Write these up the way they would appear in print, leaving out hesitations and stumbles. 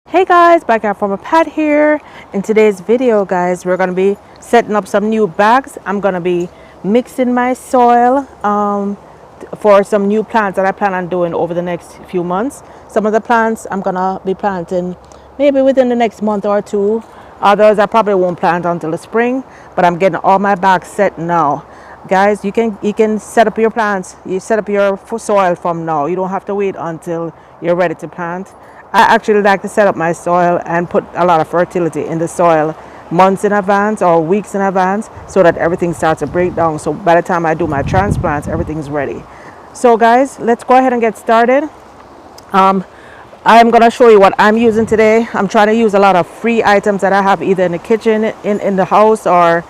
Hey guys, back out from a pad here. In today's video guys, we're going to be setting up some new bags. I'm going to be mixing my soil for some new plants that I plan on doing over the next few months. Some of the plants I'm going to be planting maybe within the next month or two. Others I probably won't plant until the spring, but I'm getting all my bags set now. Guys, you can set up your plants. You set up your soil from now. You don't have to wait until you're ready to plant. I actually like to set up my soil and put a lot of fertility in the soil months in advance or weeks in advance so that everything starts to break down. So by the time I do my transplants, everything's ready. So guys, let's go ahead and get started. I'm going to show you what I'm using today. I'm trying to use a lot of free items that I have either in the kitchen, in the house, or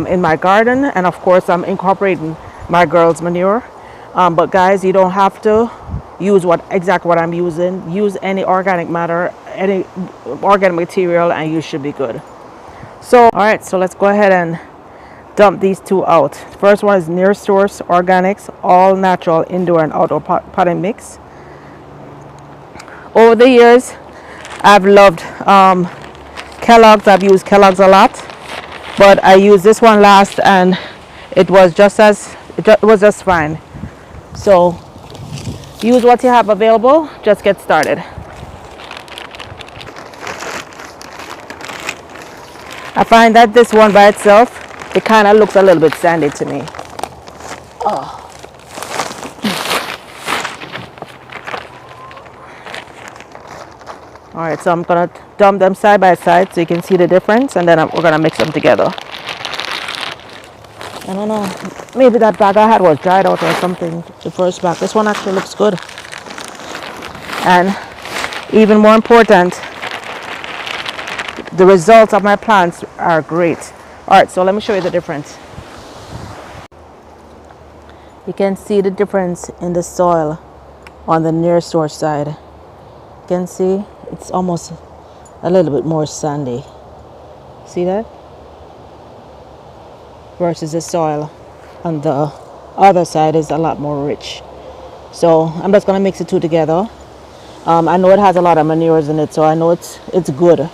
in my garden. And of course, I'm incorporating my girls' manure. But guys, you don't have to use exactly what I'm using. Use any organic matter, any organic material, and you should be good. So all right, so let's go ahead and dump these two out. First one is Near Source Organics All Natural Indoor and Outdoor Potting Mix. Over the years I've loved Kellogg's. I've used Kellogg's a lot, but I used this one last and it was just fine. So use what you have available. Just get started. I find that this one by itself, it kind of looks a little bit sandy to me. Oh. All right, so I'm gonna dump them side by side so you can see the difference, and then we're gonna mix them together. I don't know, maybe that bag I had was dried out or something, the first bag. This one actually looks good. And even more important, the results of my plants are great. All right, so let me show you the difference. You can see the difference in the soil on the Near Source side. You can see it's almost a little bit more sandy. See that? Versus the soil on the other side is a lot more rich. So I'm just gonna mix the two together. I know it has a lot of manures in it, so I know it's good.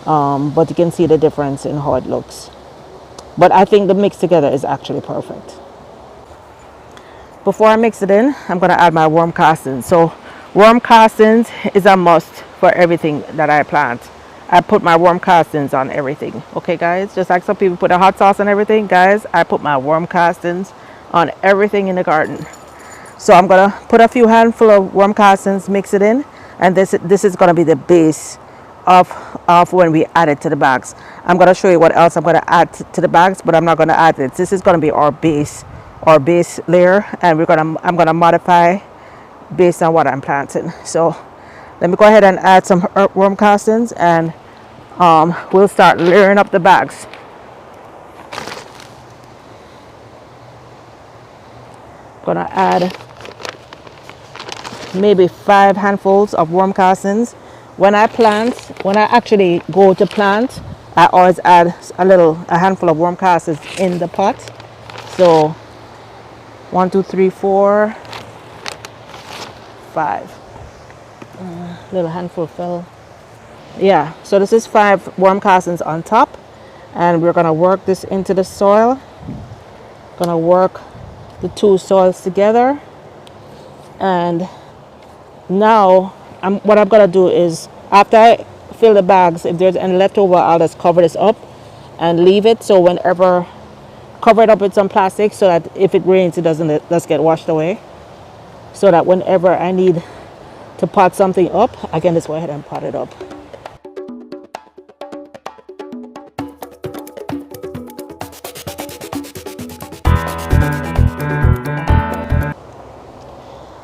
But you can see the difference in how it looks. But I think the mix together is actually perfect. Before I mix it in, I'm gonna add my worm castings. So worm castings is a must for everything that I plant. I put my worm castings on everything. Okay guys, just like some people put a hot sauce on everything, guys, I put my worm castings on everything in the garden. So I'm gonna put a few handful of worm castings, mix it in, and this is gonna be the base of when we add it to the bags. I'm gonna show you what else I'm gonna add to the bags, but I'm not gonna add it. This is gonna be our base layer, and I'm gonna modify based on what I'm planting. So let me go ahead and add some worm castings, and we'll start layering up the bags. Gonna add maybe 5 handfuls of worm castings. When I actually go to plant, I always add a handful of worm castings in the pot. So 1, 2, 3, 4, 5. Little handful fell. Yeah, so this is 5 worm castings on top, and we're gonna work this into the soil. Gonna work the two soils together, and now what I'm gonna do is, after I fill the bags, if there's any leftover, I'll just cover this up and leave it. So whenever, cover it up with some plastic so that if it rains, it doesn't just get washed away. So that whenever I need to pot something up, I can just go ahead and pot it up.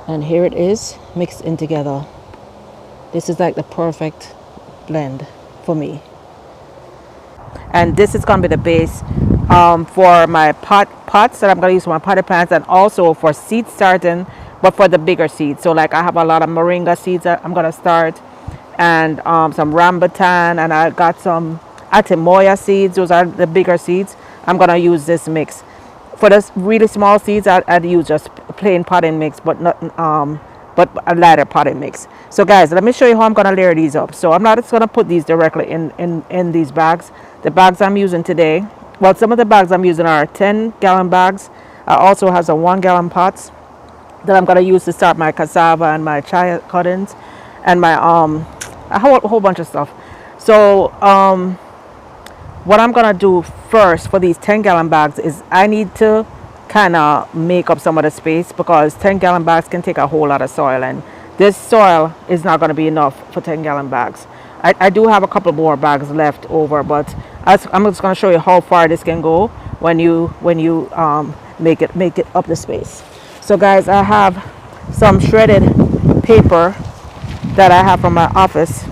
And here it is mixed in together. This is like the perfect blend for me. And this is going to be the base for my pots that I'm going to use for my potted plants, and also for seed starting, but for the bigger seeds. So like I have a lot of moringa seeds that I'm going to start, and some rambutan, and I got some atimoya seeds. Those are the bigger seeds. I'm going to use this mix. For the really small seeds, I'd use just plain potting mix, but not but a lighter potting mix. So guys, let me show you how I'm going to layer these up. So I'm not just going to put these directly in these bags. The bags I'm using today, well, some of the bags I'm using are 10-gallon bags. I also have some 1-gallon pots that I'm going to use to start my cassava and my chia cuttings and my a whole bunch of stuff. So what I'm gonna do first for these 10-gallon bags is I need to kind of make up some of the space, because 10-gallon bags can take a whole lot of soil, and this soil is not going to be enough for 10-gallon bags. I do have a couple more bags left over, but I'm just going to show you how far this can go when you make it up the space. So guys, I have some shredded paper that I have from my office.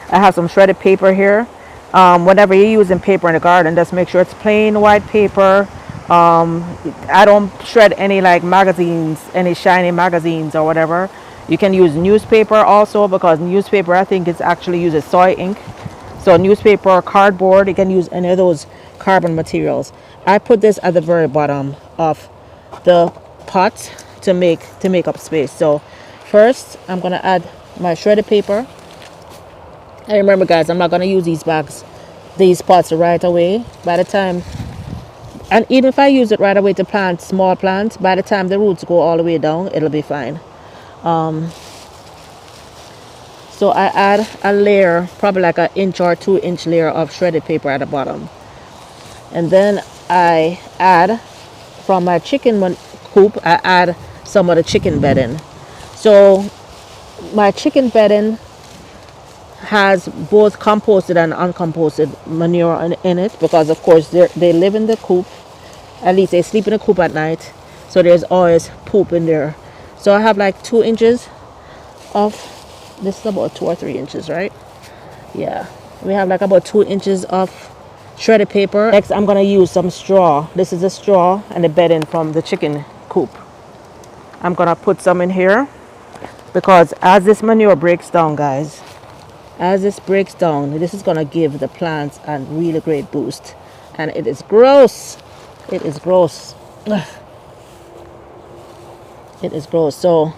I have some shredded paper here. Whenever you're using paper in the garden, just make sure it's plain white paper. I don't shred any like magazines, any shiny magazines or whatever. You can use newspaper also, because newspaper, I think, it's actually uses soy ink. So newspaper, cardboard, you can use any of those carbon materials. I put this at the very bottom of the pot to make up space. So first I'm gonna add my shredded paper. And remember guys, I'm not gonna use these pots right away. By the time, and even if I use it right away to plant small plants, by the time the roots go all the way down, it'll be fine. So I add a layer, probably like an 1 or 2 inch layer of shredded paper at the bottom. And then I add, from my chicken coop, I add some of the chicken bedding. So my chicken bedding has both composted and uncomposted manure in it, because of course they live in the coop. At least they sleep in the coop at night, so there's always poop in there. So I have like 2 inches of this, is about 2 or 3 inches, right? Yeah, we have like about 2 inches of shredded paper. Next I'm gonna use some straw. This is a straw and the bedding from the chicken coop. I'm gonna put some in here, because as this manure breaks down, guys, as this breaks down, this is going to give the plants a really great boost. And it is gross. It is gross. Ugh. It is gross. So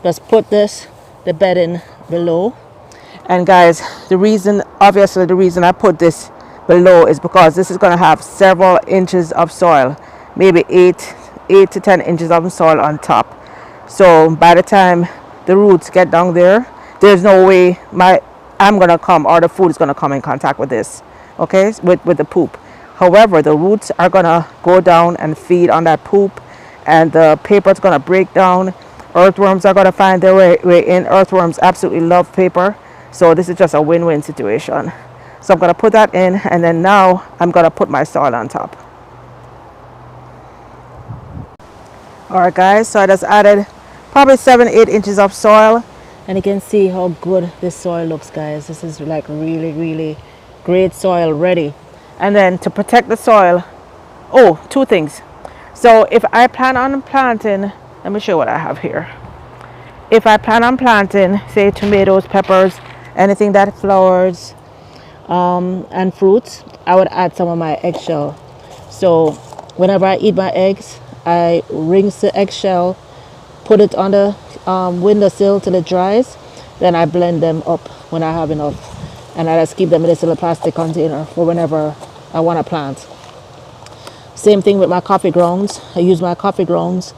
just put the bedding below. And guys, obviously the reason I put this below is because this is going to have several inches of soil, maybe 8 to 10 inches of soil on top. So by the time the roots get down there, there's no way I'm gonna come, or the food is gonna come in contact with this, okay, with the poop. However, the roots are gonna go down and feed on that poop, and the paper is gonna break down. Earthworms are gonna find their way in. Earthworms absolutely love paper, so this is just a win-win situation. So I'm gonna put that in, and then now I'm gonna put my soil on top. All right guys, so I just added probably 7-8 inches of soil. And you can see how good this soil looks, guys. This is like really great soil ready. And then to protect the soil, 2 things. So if I plan on planting, let me show you what I have here. If I plan on planting, say, tomatoes, peppers, anything that flowers and fruits, I would add some of my eggshell. So whenever I eat my eggs, I rinse the eggshell, put it on the windowsill till it dries, then I blend them up when I have enough, and I just keep them in this little plastic container for whenever I want to plant. Same thing with my coffee grounds. I use my coffee grounds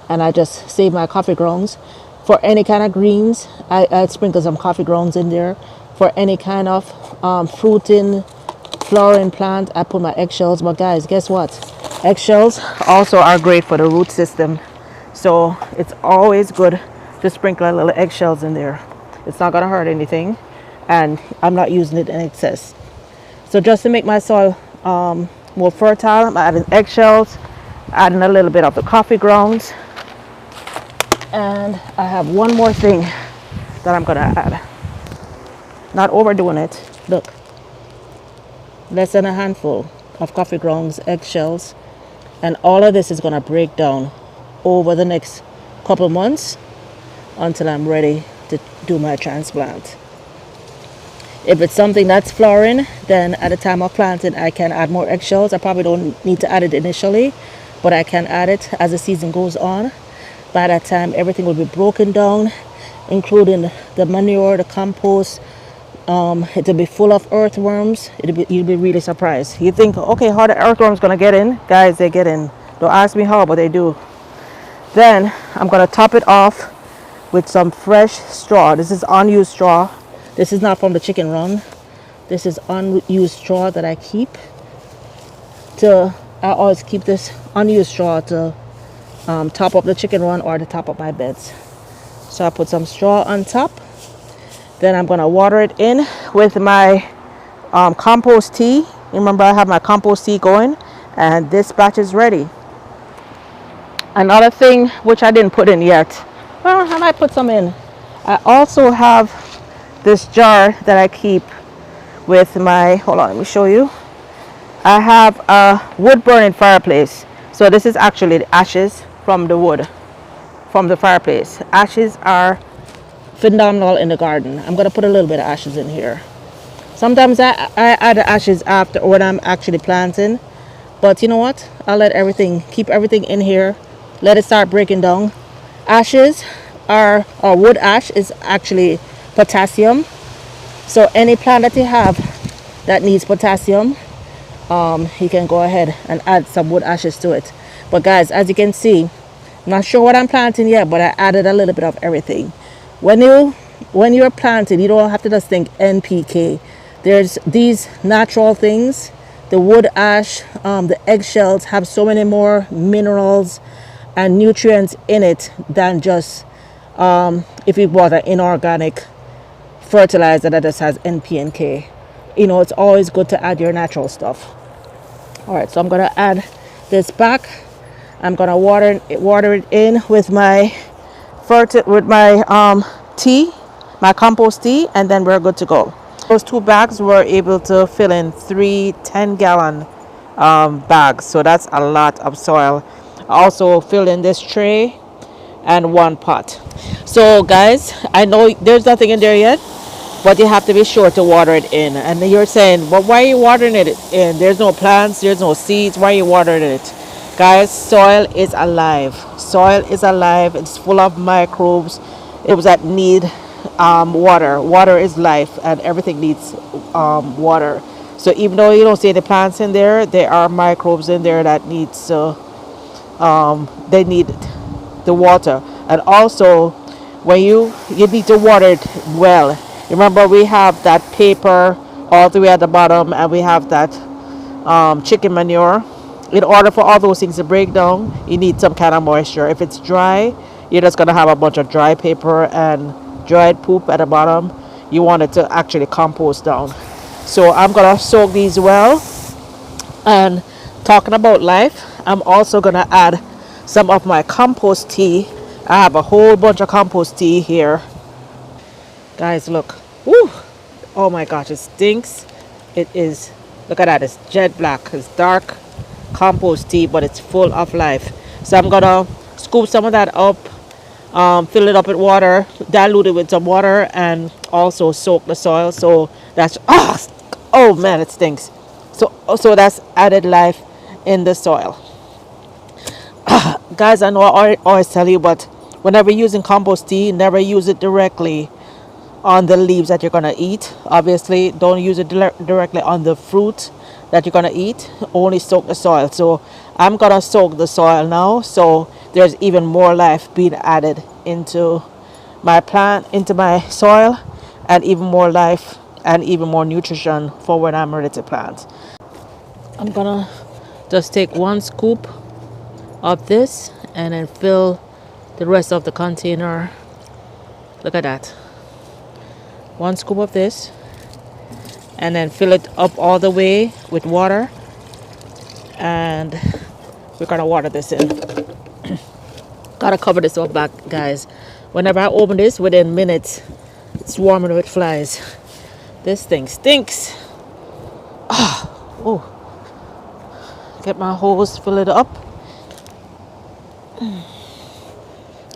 and I just save my coffee grounds. For any kind of greens, I sprinkle some coffee grounds in there. For any kind of fruiting, flowering plant, I put my eggshells. But guys, guess what? Eggshells also are great for the root system. So it's always good to sprinkle a little eggshells in there. It's not gonna hurt anything, and I'm not using it in excess. So just to make my soil more fertile, I'm adding eggshells, adding a little bit of the coffee grounds, and I have one more thing that I'm gonna add. Not overdoing it. Look, less than a handful of coffee grounds, eggshells, and all of this is gonna break down over the next couple months until I'm ready to do my transplant. If it's something that's flowering, then at the time of planting I can add more eggshells. I probably don't need to add it initially, but I can add it as the season goes on. By that time, everything will be broken down, including the manure, the compost. It'll be full of earthworms. You'll be really surprised. You think, okay, how the earthworms gonna get in? Guys, they get in. Don't ask me how, but they do. Then I'm gonna top it off with some fresh straw. This is unused straw. This is not from the chicken run. This is unused straw that I keep. I always keep this unused straw to top up the chicken run or to top up my beds. So I put some straw on top. Then I'm gonna water it in with my compost tea. Remember, I have my compost tea going, and this batch is ready. Another thing which I didn't put in yet, well, I might put some in. I also have this jar that I keep with my, hold on, let me show you. I have a wood burning fireplace. So this is actually the ashes from the wood, from the fireplace. Ashes are phenomenal in the garden. I'm gonna put a little bit of ashes in here. Sometimes I add the ashes after when I'm actually planting, but you know what? I'll keep everything in here. Let it start breaking down. Ashes or wood ash is actually potassium. So any plant that you have that needs potassium, you can go ahead and add some wood ashes to it. But guys, as you can see, I'm not sure what I'm planting yet, but I added a little bit of everything. When you're planting, you don't have to just think NPK. There's these natural things. The wood ash, the eggshells have so many more minerals and nutrients in it than just if you bought an inorganic fertilizer that just has NP and K. You know, it's always good to add your natural stuff. All right, so I'm gonna add this back. I'm gonna water it in with my tea, my compost tea, and then we're good to go. Those 2 bags were able to fill in 3 10-gallon bags, so that's a lot of soil. I also filled in this tray and 1 pot. So guys, I know there's nothing in there yet, but you have to be sure to water it in. And you're saying, well, why are you watering it in? There's no plants, there's no seeds, why are you watering it? Guys, soil is alive. Soil is alive. It's full of microbes that need water. Water is life, and everything needs water. So even though you don't see the plants in there, there are microbes in there that needs they need the water. And also, when you need to water it well. Remember, we have that paper all the way at the bottom, and we have that chicken manure. In order for all those things to break down, you need some kind of moisture. If it's dry, you're just gonna have a bunch of dry paper and dried poop at the bottom. You want it to actually compost down. So I'm gonna soak these well. And talking about life, I'm also gonna add some of my compost tea. I have a whole bunch of compost tea here. Guys, look. Woo! Oh my gosh, it stinks. It is, look at that, it's jet black. It's dark compost tea, but it's full of life. So I'm gonna scoop some of that up, fill it up with water, dilute it with some water, and also soak the soil. So that's, oh man, it stinks. So that's added life in the soil. Guys, I know I always tell you, but whenever you're using compost tea, never use it directly on the leaves that you're gonna eat. Obviously, don't use it directly on the fruit that you're gonna eat. Only soak the soil. So I'm gonna soak the soil now, so there's even more life being added into my plant, into my soil, and even more life and even more nutrition for when I'm ready to plant. I'm gonna just take 1 scoop of this and then fill the rest of the container. Look at that. 1 scoop of this, and then fill it up all the way with water, and we're gonna water this in. Gotta cover this up back, guys. Whenever I open this, within minutes it's swarming with flies. This thing stinks. Oh, get my hose, fill it up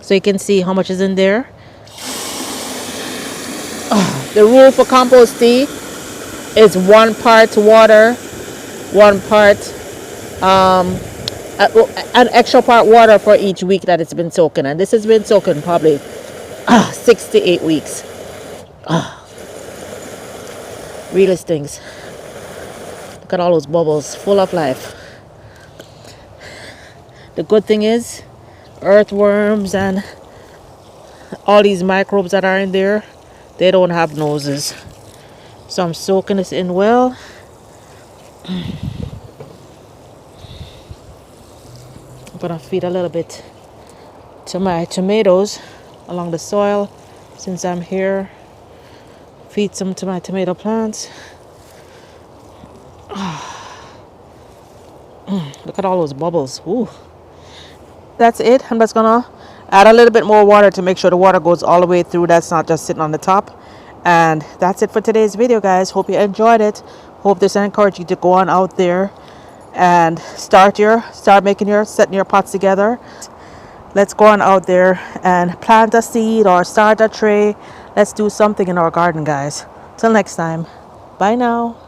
so you can see how much is in there. The rule for compost tea is 1 part water, 1 part an extra part water for each week that it's been soaking, and this has been soaking probably 6 to 8 weeks. Really stings. Look at all those bubbles, full of life. The good thing is, earthworms and all these microbes that are in there, they don't have noses. So I'm soaking this in well. I'm gonna feed a little bit to my tomatoes along the soil since I'm here. Feed some to my tomato plants. Look at all those bubbles. Ooh. That's it. I'm just gonna add a little bit more water to make sure the water goes all the way through. That's not just sitting on the top. And that's it for today's video, guys. Hope you enjoyed it. Hope this encouraged you to go on out there and start setting your pots together. Let's go on out there and plant a seed or start a tray. Let's do something in our garden, guys. Till next time. Bye now.